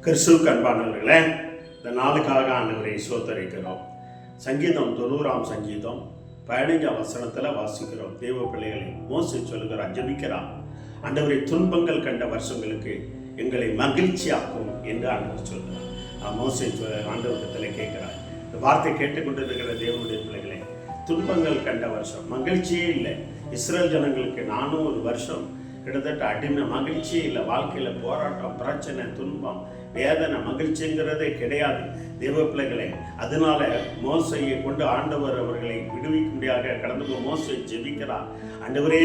கிறிஸ்துவுக்கு அன்பானவர்களே, இந்த நாளுக்காக ஆண்டவரை சோத்தரிக்கிறோம். சங்கீதம் 90ஆம் சங்கீதம் 15ஆம் வசனத்தில் வாசிக்கிறோம். தேவ பிள்ளைகளை மோசே சொல்கிறார், ஜெபிக்கிறார். ஆண்டவரை துன்பங்கள் கண்ட வருஷங்களுக்கு எங்களை மகிழ்ச்சியாக்கும் என்று ஆண்டவர் சொல்கிறார். மோசே ஆண்டவரிடத்தில் கேட்கிறார். இந்த வார்த்தை கேட்டுக்கொண்டிருக்கிற தேவனுடைய பிள்ளைகளை, துன்பங்கள் கண்ட வருஷம், மகிழ்ச்சியே இல்லை. இஸ்ரேல் ஜனங்களுக்கு 400 வருஷம் கிட்டத்தட்ட அடிமை, மகிழ்ச்சியே இல்லை. வாழ்க்கையில் போராட்டம், பிரச்சனை, துன்பம், வேதனை, மகிழ்ச்சிங்கிறதே கிடையாது தேவ பிள்ளைகளே. அதனால மோசையை கொண்டு ஆண்டவர் அவர்களை விடுவிக்கும்படியாக கடந்து மோசை ஜெபிக்கிறார். ஆண்டவரே,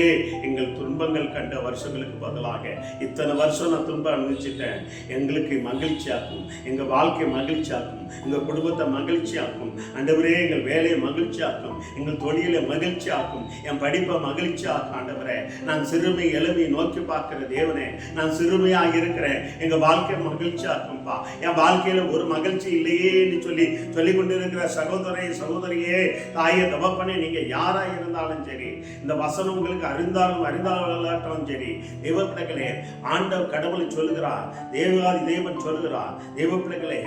எங்கள் துன்பங்கள் கண்ட வருஷங்களுக்கு பதிலாக இத்தனை வருஷம் நான் துன்பம் அனுபவிச்சிட்டேன், எங்களுக்கு மகிழ்ச்சியாக்கும், எங்கள் வாழ்க்கை மகிழ்ச்சியாக்கும், எங்கள் குடும்பத்தை மகிழ்ச்சியாக்கும். ஆண்டவரே, எங்கள் வேலையை மகிழ்ச்சியாக்கும், எங்கள் தொழிலை மகிழ்ச்சியாக்கும், என் படிப்பை மகிழ்ச்சியாக்கும். ஆண்டவரே, நான் சிறுமை எளிமையை நோக்கி பார்க்கிற தேவனே, நான் சிறுமையாக இருக்கிறேன், எங்கள் வாழ்க்கை மகிழ்ச்சியாக்கும்பா. என் வாழ்க்கையில ஒரு மகிழ்ச்சி இல்லையே என்று சொல்லிக் கொண்டிருக்கிற சகோதரியே, தாயே, தகப்பனே, நீங்க யாரா இருந்தாலும் சரி, இந்த வசனம் உங்களுக்கு அறிந்தாலும் சரி, தேவ பிள்ளைகளே, ஆண்டவர் கடவுளை சொல்லுகிறார், தேவாதி தேவன் சொல்லுகிறார். தேவ பிள்ளைகளே,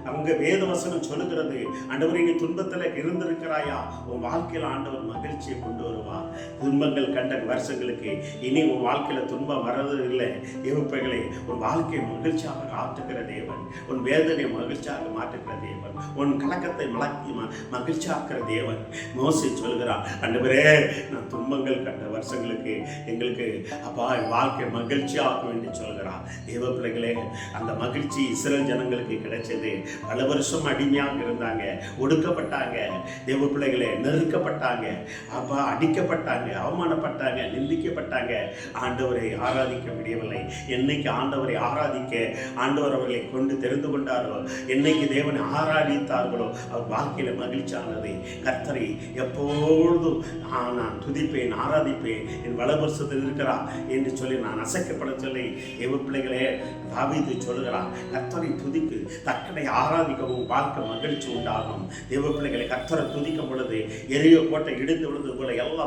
அவங்க வேத வசனம் சொல்லுகிறது, ஆண்டவர் நீங்க துன்பத்துல இருந்திருக்கிறாயா, உன் வாழ்க்கையில ஆண்டவர் மகிழ்ச்சியை கொண்டு வருவார். துன்பங்கள் கண்ட வருஷங்களுக்கு இனி உன் வாழ்க்கையில துன்பம் வர்றது இல்லை. தேவ பிள்ளைகளே, உன் வாழ்க்கையை மகிழ்ச்சியாக மாற்றுகிற தேவன், உன் வேதனை மகிழ்ச்சியாக மாற்றுகிற தேவன், உன் கலக்கத்தை மகிழ்ச்சியாக்குற தேவன். மோசே சொல்கிறார், ஆண்டவரே, நான் துன்பங்கள் கண்ட வருஷங்களுக்கு எங்களுக்கு அப்பா வாழ்க்கை மகிழ்ச்சியாக்கும் என்று சொல்கிறார். தேவ பிள்ளைகளே, அந்த மகிழ்ச்சி இஸ்ரேல் ஜனங்களுக்கு கிடைச்சது. பல வருஷம் அடிமையாக இருந்தாங்க, ஒடுக்கப்பட்டாங்க. தேவ பிள்ளைகளே, நெருக்கப்பட்டாங்க, அப்பா அடிக்கப்பட்டாங்க, அவமானப்பட்டாங்க, நிந்திக்கப்பட்டாங்க. ஆண்டவரை ஆராதிக்க முடியவில்லை. என்னைக்கு ஆண்டவரை ஆராதிக்க ஆண்டவர் அவர்களை கொண்டு தெரிந்து கொண்டாரோ, என்னைக்கு தேவனை ஆராதித்தார்களோ, அவர் வாழ்க்கையில மகிழ்ச்சியானது. கர்த்தரை எப்பொழுதும் நான் துதிப்பேன், ஆராதிப்பேன், என் வலபுருஷத்தில் இருக்கிறார் என்று சொல்லி நான் அசைக்கப்பட சொல்லி தேவ பிள்ளைகளே, தாவீது சொல்லுகிறார், கர்த்தரை துதிக்கு, தக்கனை ஆராதிக்கவும் வாழ்க்கை மகிழ்ச்சி உண்டாகும். தேவ பிள்ளைகளை, கர்த்தரை துதிக்கும் பொழுது எரியோ கோட்டை இடிந்து விழுந்து போல எல்லா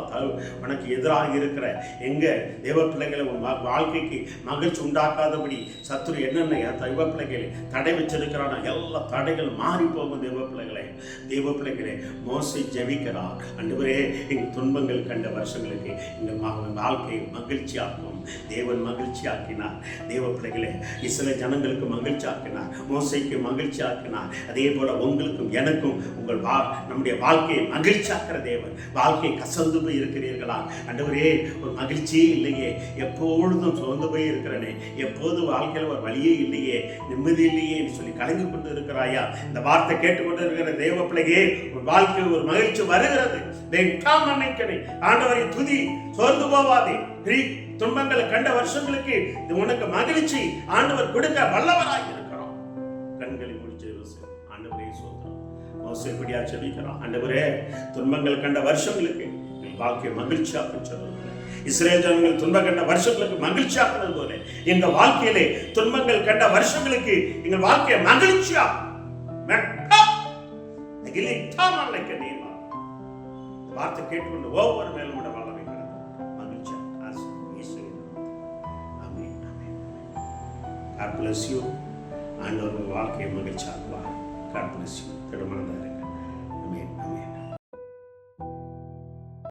உனக்கு எதிராக இருக்கிற எங்க தேவ பிள்ளைகளை வாழ்க்கைக்கு மகிழ்ச்சி உண்டாக்காதபடி சத்துரு என்னென்ன தேவ பிள்ளைகளை தடை வச்சிருக்கிறான எல்லா தடைகள் மாறி போகும். தேவ பிள்ளைகளே, மோசே ஜெபிக்கிறார், ஆண்டவரே, எங்கள் துன்பங்கள் கண்ட வருஷங்களுக்கு எங்கள் வாழ்க்கையை மகிழ்ச்சியாக்கும். தேவன் மகிழ்ச்சி ஆக்கினார். தேவ பிள்ளைகளே, இஸ்ரேல் ஜனங்களுக்கு மகிழ்ச்சி ஆக்கினார், மோசைக்கு மகிழ்ச்சி ஆக்கினார். அதே போல உங்களுக்கும் எனக்கும் நம்முடைய வாழ்க்கையை மகிழ்ச்சி ஆக்கிற தேவன். வாழ்க்கை கசந்து போய் இருக்கிறீர்களா? ஆண்டவரே, ஒரு மகிழ்ச்சியே இல்லையே, எப்பொழுதும் சோர்ந்து போய் இருக்கிறனே, எப்போது வாழ்க்கையில் ஒரு வழியே இல்லையே, நிம்மதி இல்லையே என்று சொல்லி கலங்கி கொண்டு இருக்கிறாயா? இந்த வார்த்தை கேட்டுக்கொண்டு இருக்கிற தேவ பிள்ளையே, ஒரு வாழ்க்கை ஒரு மகிழ்ச்சி வருகிறது. ஆண்டவரை துதி, சோர்ந்து போவாதே. துன்பங்களை கண்ட வருஷங்களுக்கு உனக்கு மகிழ்ச்சி ஆண்டவர் கொடுக்க வல்லவராக இருக்கிறோம். கண்களை முடிச்சு ஆண்டவரே சோதரம் மோசைப்படியா செபிக்கிறோம். ஆண்டவரே, துன்பங்கள் கண்ட வருஷங்களுக்கு வாழ்க்கையை மகிழ்ச்சியாக்க சொல்லுங்க. இஸ்ரேல் ஜனங்கள் துன்பம் கண்ட வருஷங்களுக்கு மகிழ்ச்சியாக்குறது போல எங்க வாழ்க்கையிலே துன்பங்கள் கண்ட வருஷங்களுக்கு எங்கள் வாழ்க்கையை மகிழ்ச்சியா வார்த்தை கேட்டுக்கொண்டு ஒவ்வொரு மேலும் விட வளர மகிழ்ச்சியா. God bless you. ஆண்டவர் வாழ்க்கையை மகிழ்ச்சியாக்குவார். God bless you. திருமணம்